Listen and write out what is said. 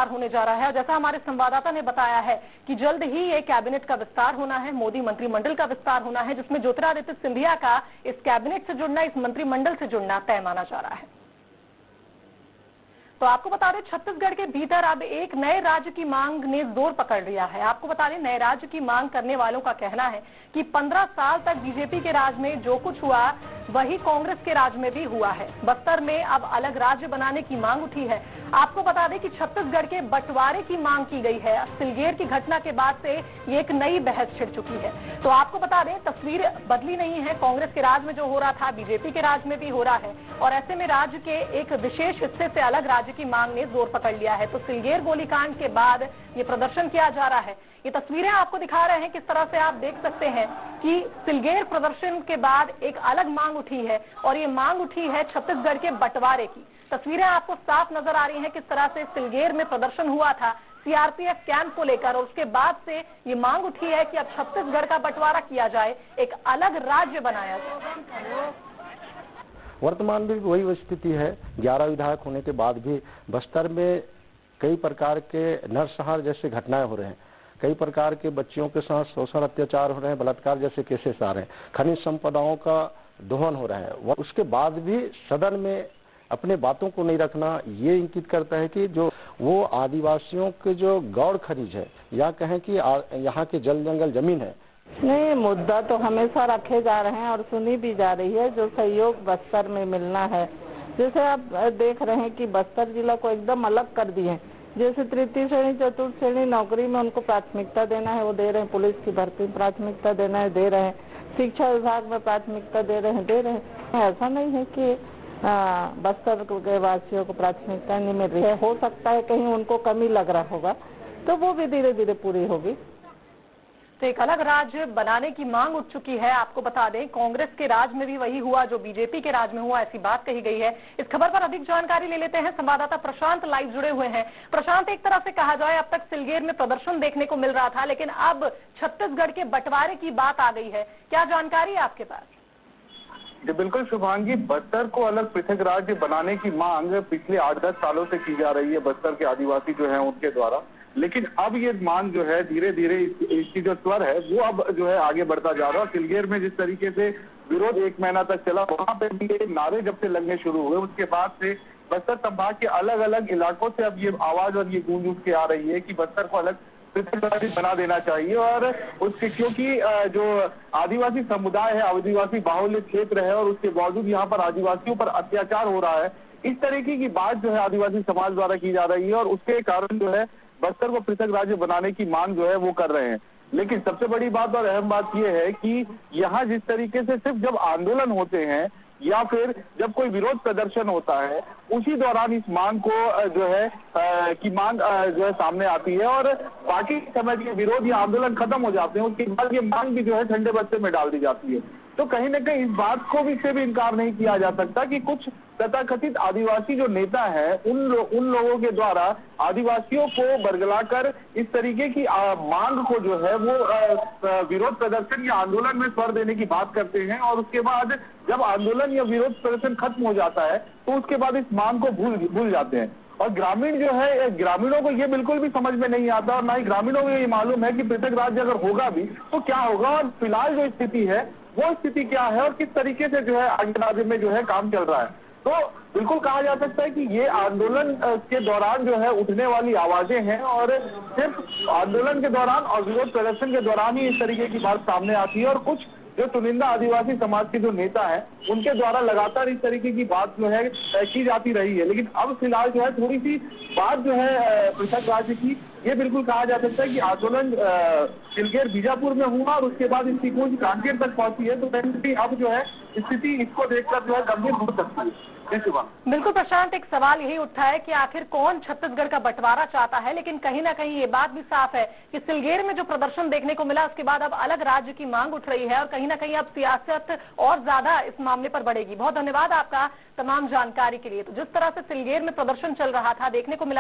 विस्तार होने जा रहा है। और जैसा हमारे संवाददाता ने बताया है कि जल्द ही ये कैबिनेट का विस्तार होना है, मोदी मंत्रिमंडल का विस्तार होना है, जिसमें ज्योतिरादित्य सिंधिया का इस कैबिनेट से जुड़ना, इस मंत्रिमंडल से जुड़ना तय माना जा रहा है। तो आपको बता दें, छत्तीसगढ़ के भीतर अब एक नए राज्य की मांग ने जोर पकड़ लिया है। आपको बता दें, नए राज्य की मांग करने वालों का कहना है कि 15 साल तक बीजेपी के राज में जो कुछ हुआ वही कांग्रेस के राज में भी हुआ है। बस्तर में अब अलग राज्य बनाने की मांग उठी है। आपको बता दें कि छत्तीसगढ़ के बंटवारे की मांग की गई है। सिलगेर की घटना के बाद से ये एक नई बहस छिड़ चुकी है। तो आपको बता दें, तस्वीर बदली नहीं है। कांग्रेस के राज में जो हो रहा था, बीजेपी के राज में भी हो रहा है। और ऐसे में राज्य के एक विशेष हिस्से से अलग राज्य की मांग ने जोर पकड़ लिया है। तो सिलगेर गोलीकांड के बाद ये प्रदर्शन किया जा रहा है। ये तस्वीरें आपको दिखा रहे हैं, किस तरह से आप देख सकते हैं कि सिलगेर प्रदर्शन के बाद एक अलग मांग उठी है और ये मांग उठी है छत्तीसगढ़ के बंटवारे की। तस्वीरें आपको साफ नजर आ रही हैं किस तरह से सिलगेर में प्रदर्शन हुआ था सीआरपीएफ कैंप को लेकर, और उसके बाद से ये मांग उठी है कि अब छत्तीसगढ़ का बंटवारा किया जाए, एक अलग राज्य बनाया जाए। वर्तमान में भी वही स्थिति है। 11 विधायक होने के बाद भी बस्तर में कई प्रकार के नरसंहार जैसे घटनाएं हो रहे हैं, कई प्रकार के बच्चियों के साथ शोषण अत्याचार हो रहे हैं, बलात्कार जैसे केसेस आ रहे हैं, खनिज संपदाओं का दोहन हो रहा है। उसके बाद भी सदन में अपने बातों को नहीं रखना, ये इंगित करता है कि जो वो आदिवासियों के जो गौड़ खनिज है या कहें कि यहाँ के जल जंगल जमीन है। नहीं, मुद्दा तो हमेशा रखे जा रहे हैं और सुनी भी जा रही है। जो सहयोग बस्तर में मिलना है, जैसे आप देख रहे हैं कि बस्तर जिला को एकदम अलग कर दिए। जैसे तृतीय श्रेणी चतुर्थ श्रेणी नौकरी में उनको प्राथमिकता देना है, वो दे रहे हैं। पुलिस की भर्ती में प्राथमिकता देना है, दे रहे हैं। शिक्षा विभाग में प्राथमिकता दे रहे हैं, दे रहे हैं। ऐसा नहीं है कि बस्तर के वासियों को प्राथमिकता नहीं मिल रही है। हो सकता है कहीं उनको कमी लग रहा होगा, तो वो भी धीरे धीरे पूरी होगी। तो एक अलग राज्य बनाने की मांग उठ चुकी है। आपको बता दें, कांग्रेस के राज में भी वही हुआ जो बीजेपी के राज में हुआ, ऐसी बात कही गई है। इस खबर पर अधिक जानकारी ले लेते हैं, संवाददाता प्रशांत लाइव जुड़े हुए हैं। प्रशांत, एक तरह से कहा जाए अब तक सिलगेर में प्रदर्शन देखने को मिल रहा था, लेकिन अब छत्तीसगढ़ के बंटवारे की बात आ गई है, क्या जानकारी है आपके पास? जी बिल्कुल शुभांगी, बस्तर को अलग पृथक राज्य बनाने की मांग पिछले 8-10 सालों से की जा रही है बस्तर के आदिवासी जो है उनके द्वारा। लेकिन अब ये मांग जो है धीरे धीरे इसकी जो स्वर है वो अब जो है आगे बढ़ता जा रहा है। सिलगेर में जिस तरीके से विरोध 1 महीना तक चला, वहां पे भी नारे जब से लगने शुरू हुए, उसके बाद से बस्तर संभाग के अलग अलग इलाकों से अब ये आवाज और ये गूंज उठ के आ रही है कि बस्तर को अलग पृथक राज्य बना देना चाहिए। और उसके क्योंकि जो आदिवासी समुदाय है, आदिवासी बाहुल्य क्षेत्र है और उसके बावजूद यहाँ पर आदिवासियों पर अत्याचार हो रहा है, इस तरीके की बात जो है आदिवासी समाज द्वारा की जा रही है और उसके कारण जो है बस्तर को पृथक राज्य बनाने की मांग जो है वो कर रहे हैं। लेकिन सबसे बड़ी बात और अहम बात यह है कि यहाँ जिस तरीके से सिर्फ जब आंदोलन होते हैं या फिर जब कोई विरोध प्रदर्शन होता है, उसी दौरान इस मांग को जो है की मांग जो है सामने आती है और बाकी समय के विरोध या आंदोलन खत्म हो जाते हैं, उसके बाद ये मांग भी जो है ठंडे बस्ते में डाल दी जाती है। तो कहीं न कहीं इस बात को भी से भी इनकार नहीं किया जा सकता कि कुछ तथाकथित आदिवासी जो नेता हैं उन लोगों के द्वारा आदिवासियों को बरगलाकर इस तरीके की मांग को जो है वो विरोध प्रदर्शन या आंदोलन में स्वर देने की बात करते हैं और उसके बाद जब आंदोलन या विरोध प्रदर्शन खत्म हो जाता है तो उसके बाद इस मांग को भूल जाते हैं। और ग्रामीण जो है, ग्रामीणों को ये बिल्कुल भी समझ में नहीं आता और ना ही ग्रामीणों को ये मालूम है कि पृथक राज्य अगर होगा भी तो क्या होगा और फिलहाल जो स्थिति है वो स्थिति क्या है और किस तरीके से जो है आगे राज्य में जो है काम चल रहा है। तो बिल्कुल कहा जा सकता है कि ये आंदोलन के दौरान जो है उठने वाली आवाजें हैं और सिर्फ आंदोलन के दौरान और विरोध प्रदर्शन के दौरान ही इस तरीके की बात सामने आती है और कुछ जो चुनिंदा आदिवासी समाज के जो नेता हैं उनके द्वारा लगातार इस तरीके की बात जो है की जाती रही है। लेकिन अब फिलहाल जो है थोड़ी सी बात जो है पृथक राज्य की, ये बिल्कुल कहा जा सकता है कि आंदोलन सिलगेर बीजापुर में हुआ और उसके बाद इसकी कूंज कांकेर तक पहुंची है। तो कहीं अब जो है स्थिति इसको देखकर जो है गंभीर हो सकती है। बिल्कुल प्रशांत, एक सवाल यही उठा है कि आखिर कौन छत्तीसगढ़ का बंटवारा चाहता है, लेकिन कहीं ना कहीं ये बात भी साफ है कि सिलगेर में जो प्रदर्शन देखने को मिला उसके बाद अब अलग राज्य की मांग उठ रही है और कहीं ना कहीं अब सियासत और ज्यादा इस मामले पर बढ़ेगी। बहुत धन्यवाद आपका तमाम जानकारी के लिए। तो जिस तरह से सिलगेर में प्रदर्शन चल रहा था, देखने को मिला